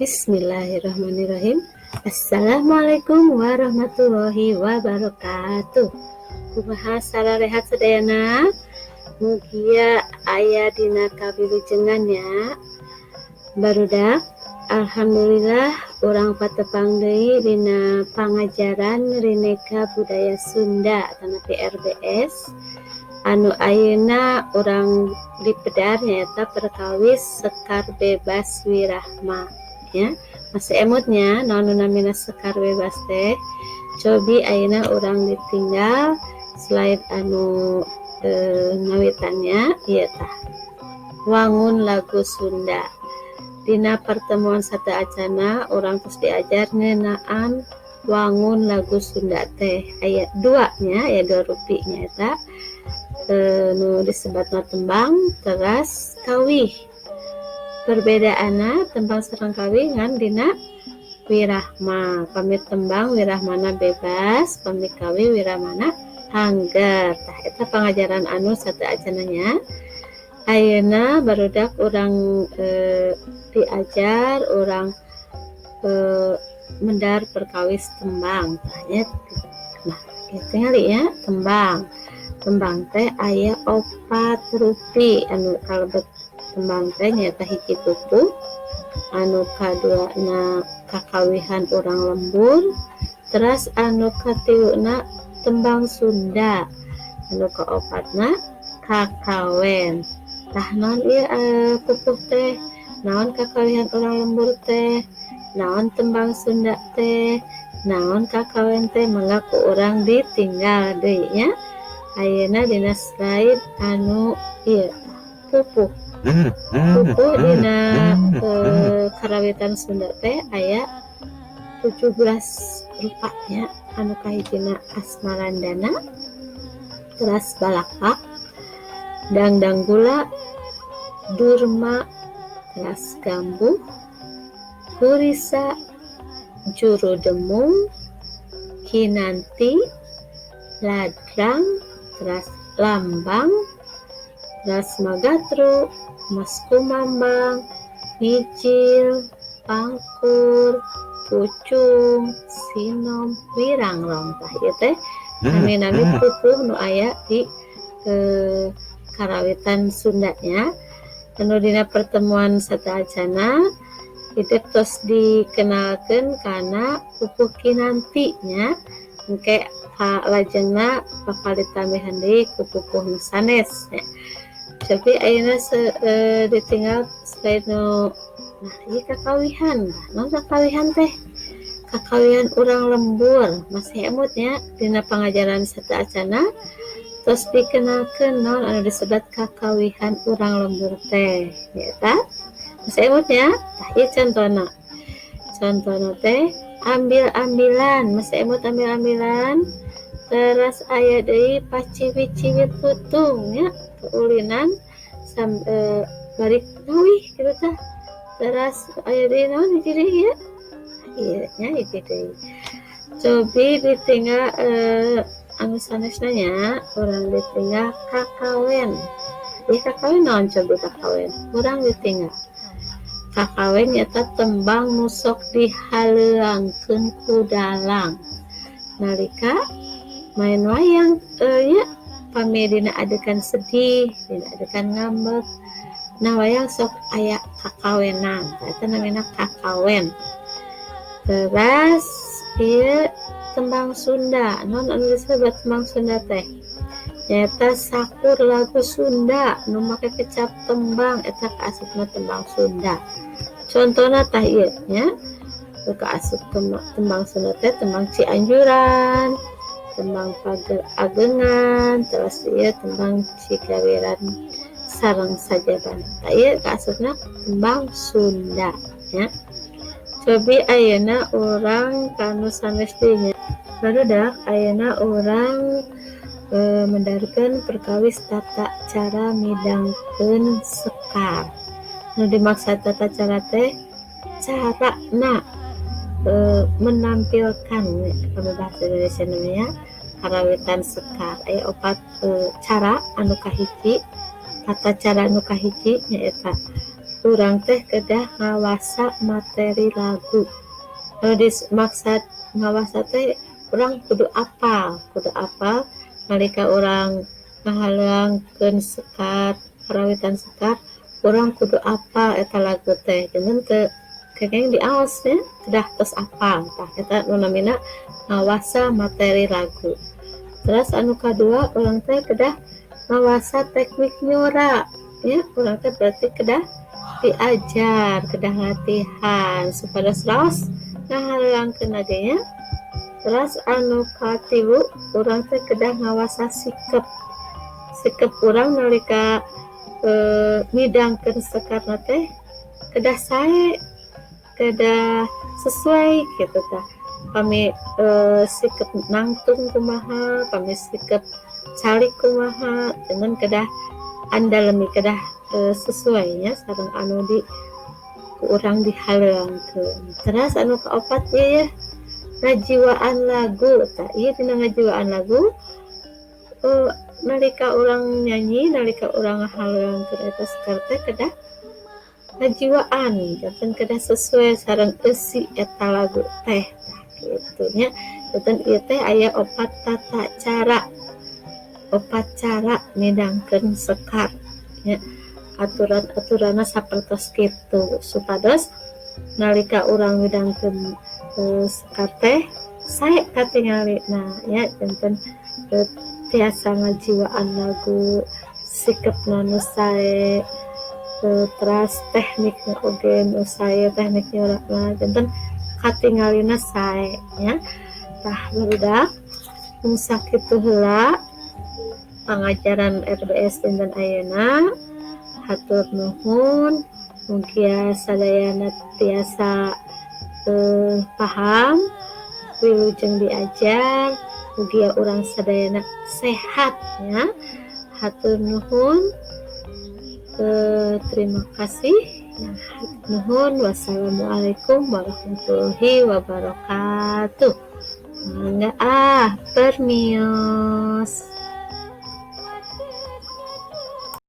Bismillahirrahmanirrahim. Assalamualaikum warahmatullahi wabarakatuh. Kumaha sararehat sadayana? Mugia aya dina kawilujengannya. Barudak alhamdulillah urang patepang deui dina pangajaran Rineka Budaya Sunda atau PRBS anu ayeuna urang dipedar nyaeta perkawis Sekar Bebas Wirahma ya. Masih emutnya naon namina sekar bebas teh cobi ayeuna urang ditinggal slide anu ngawitannya ieu tah wangun lagu Sunda. Dina pertemuan sateacana urang terus diajar ngeunaan wangun lagu Sunda teh aya duanya ya dua rupinya eta nu disebatna tembang teras kawih. Perbedaanna tembang sareng kawih ngan dina wirahma. Pami tembang wirahmana bebas, pami kawih wirahmana hangger. Tah eta pangajaran anu sateacananya. Ayeuna barudak urang diajar urang mendar perkawis tembang. Nah, kitu ngali ya tembang. Tembang teh aya 4 rupi anu kalebet tembang teh nyaeta hiji tutup, anu kaduana kakawihan urang lembur, terus anu katiluna tembang Sunda, anu kaopatna kakawen. Tah naon ieu pupuh teh? Naon kakawihan urang lembur teh? Naon tembang Sunda teh? Naon kakawen teh? Mangga ku urang ditinggal deui nya. Ayeuna dina slide anu ieu pupuh dina karawitan Sunda teh aya 17 rupanya anu kahijina Asmarandana, teras balakak, dangdang gula, durma, teras gambuh, kurisa, juru demung, kinanti, ladrang, teras lambang, teras magatru, mas kumambang, hijil, pangkur, pucung, sinom, wirangrong. Tah ieu teh nami-nami pupuh nu aya di karawitan Sundanya. Anu dina pertemuan sateacana hideuk tos dikenalkeun kana pupuh kinantinya engke lajengna bakal ditambahan deui ku pupuh nu sanes ya. Tapi ayeuna ditinggal slide nu nah ieu kakawihan. Naon kakawihan teh? Kakawihan urang lembur. Masih emutnya dina pangajaran sateacana tos dikenalkeun naon anu disebut kakawihan urang lembur teh eta. Masih emutnya? Tah ieu contona. Contona teh ambil-ambilan. Masih emut ambil-ambilan. Teras aya deui paciwit-ciwit putung nya keulinan bari kawih kitu tah. Teras aya deui naon hiji deui ya? Ieu nya hiji deui. Cobi ditinggal anu sanesna nya urang ditinggal kakawen. Ieu kakawen naon cobi kakawen? Urang ditinggal. Kakawen nyata tembang nu sok dihaleuangkeun ku dalang. Nalika main wayang ya pami dina adegan sedih, dina adegan ngambek. Nah wayang sok aya kakawenan, eta namina kakawen. Teras ieu tembang Sunda. Naon anu disebut tembang Sunda teh? Nyaeta sakur lagu Sunda nu make kecap tembang eta kaasupna tembang Sunda. Contona tah ieu nya. Kaasup tembang Sunda teh tembang Cianjuran, tembang Pager Agengan, terus ieu tembang Cigawiran sareng sajaban. Tah ieu kaasupna tembang Sunda ya. Cobi ayeuna urang kanu sanes deui nya. Barudak ayeuna urang mendarikeun perkawis tata cara midangkeun sekar. Nu dimaksud tata cara teh carana menampilkan kalau bahasa Indonesia namanya karawitan sekar aya 4 cara anu kahiji. Tata cara anu kahiji nyaeta urang teh kedah ngawasa materi lagu. Maksud ngawasa teh urang kudu apal nalika urang ngahalangeun sekat karawitan sekat urang kudu apal eta lagu teh jeung teu kenging diaos ya kedah tos apal tah eta nu namina ngawasa materi lagu. Terus anu kadua urang teh kedah ngawasa teknik nyora ya urang teh berarti kedah diajar kedah latihan supados raos ngahalangeun nya. Terus anu katilu urang teh kedah ngawasa sikep urang nalika midangkeun sekarna teh kedah sae kedah sesuai gitu tah kami sikep nangtung kumaha kami sikep calik kumaha dengan kedah andalemi kedah sesuainya sareng anu di urang dihalangeun. Terus anu kaopat ya ngajiwaan lagu tah ieu dina ngajiwaan lagu nalika urang nyanyi nalika urang ngahalangeun eta sekar teh kedah ngajiwaan janten kedah sesuai sareng eusi eta lagu teh kitu nya. Janten ieu teh aya opat cara midangkeun sekar nya aturan-aturana sapertos kitu supados nalika urang midangkeun sekar teh sae katingalina nya janten tiasa ngajiwaan lagu sikepna nu sae terus tekniknya oge nu sae teknik nyorana janten katingalina sae nya. Tah barudak mung sakitu heula pangajaran RBS dinten ayeuna. Hatur nuhun mugia sadayana tiasa paham wilujeng diajar mugia urang sadayana sehat ya. Hatur nuhun. Terima kasih. Nuhun. Wassalamualaikum warahmatullahi wabarakatuh. Mangga permios.